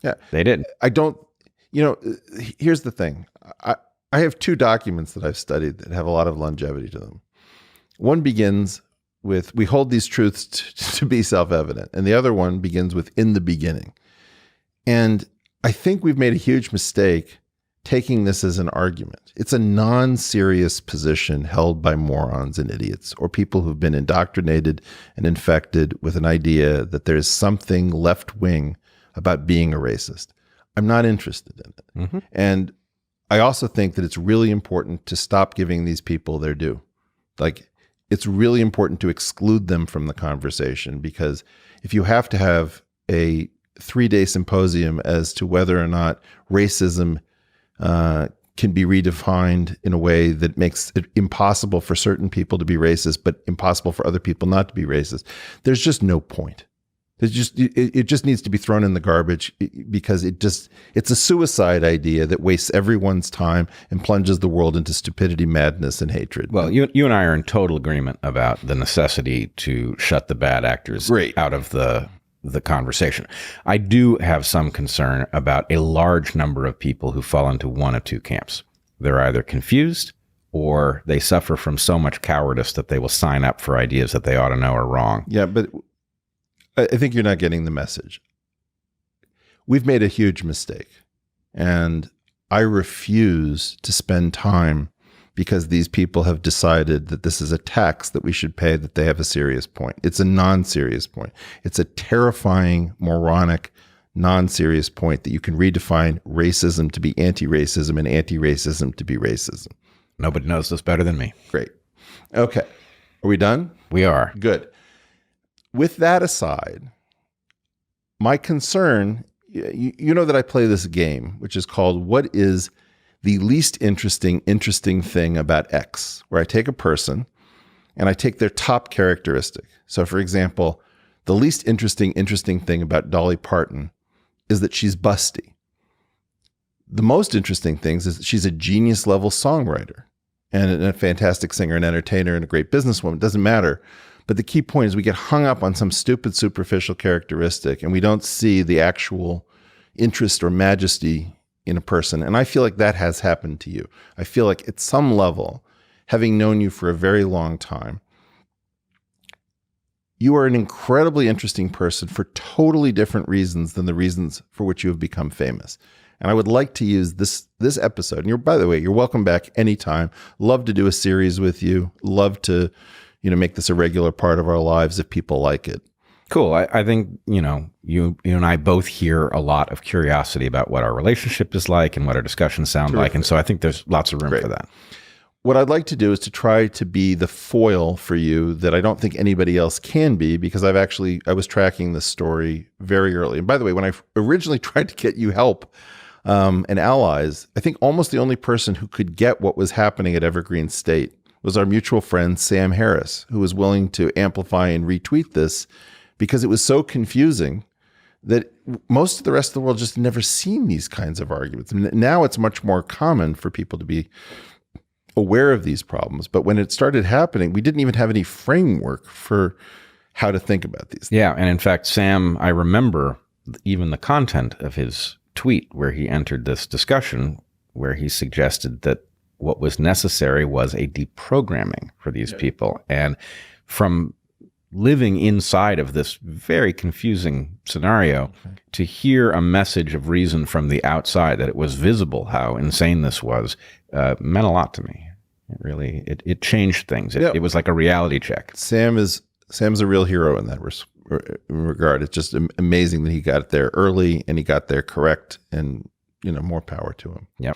Yeah. They didn't. I don't, here's the thing. I have 2 documents that I've studied that have a lot of longevity to them. One begins with, we hold these truths to be self-evident. And the other one begins with, in the beginning. And I think we've made a huge mistake taking this as an argument. It's a non-serious position held by morons and idiots, or people who've been indoctrinated and infected with an idea that there's something left-wing about being a racist. I'm not interested in it. Mm-hmm. And I also think that it's really important to stop giving these people their due. Like, it's really important to exclude them from the conversation, because if you have to have a 3-day symposium as to whether or not racism can be redefined in a way that makes it impossible for certain people to be racist, but impossible for other people not to be racist, there's just no point. It just needs to be thrown in the garbage, because it's a suicide idea that wastes everyone's time and plunges the world into stupidity, madness, and hatred. Well, you and I are in total agreement about the necessity to shut the bad actors out of the conversation. I do have some concern about a large number of people who fall into one of 2 camps. They're either confused, or they suffer from so much cowardice that they will sign up for ideas that they ought to know are wrong. Yeah, but I think you're not getting the message. We've made a huge mistake, and I refuse to spend time, because these people have decided that this is a tax that we should pay, that they have a serious point. It's a non-serious point. It's a terrifying, moronic, non-serious point that you can redefine racism to be anti-racism and anti-racism to be racism. Nobody knows this better than me. Great. Okay. Are we done? We are. Good. With that aside, my concern, you know that I play this game, which is called, what is the least interesting thing about X, where I take a person and I take their top characteristic. So for example, the least interesting thing about Dolly Parton is that she's busty. The most interesting things is that she's a genius level songwriter and a fantastic singer and entertainer and a great businesswoman. It doesn't matter. But the key point is we get hung up on some stupid superficial characteristic, and we don't see the actual interest or majesty in a person. And I feel like that has happened to you. I feel like at some level, having known you for a very long time, you are an incredibly interesting person for totally different reasons than the reasons for which you have become famous. And I would like to use this episode. And by the way, you're welcome back anytime. Love to do a series with you. Love to, make this a regular part of our lives if people like it. Cool. I think, you and I both hear a lot of curiosity about what our relationship is like and what our discussions sound like. And so I think there's lots of room for that. What I'd like to do is to try to be the foil for you that I don't think anybody else can be, because I was tracking this story very early. And by the way, when I originally tried to get you help and allies, I think almost the only person who could get what was happening at Evergreen State was our mutual friend, Sam Harris, who was willing to amplify and retweet this because it was so confusing that most of the rest of the world just never seen these kinds of arguments. Now it's much more common for people to be aware of these problems. But when it started happening, we didn't even have any framework for how to think about these things. Yeah. And in fact, Sam, I remember even the content of his tweet where he entered this discussion where he suggested that what was necessary was a deprogramming for these people. And from living inside of this very confusing scenario, to hear a message of reason from the outside that it was visible how insane this was, meant a lot to me. It really, it changed things. It was like a reality check. Sam's a real hero in that regard. It's just amazing that he got there early and he got there correct, and more power to him. Yep.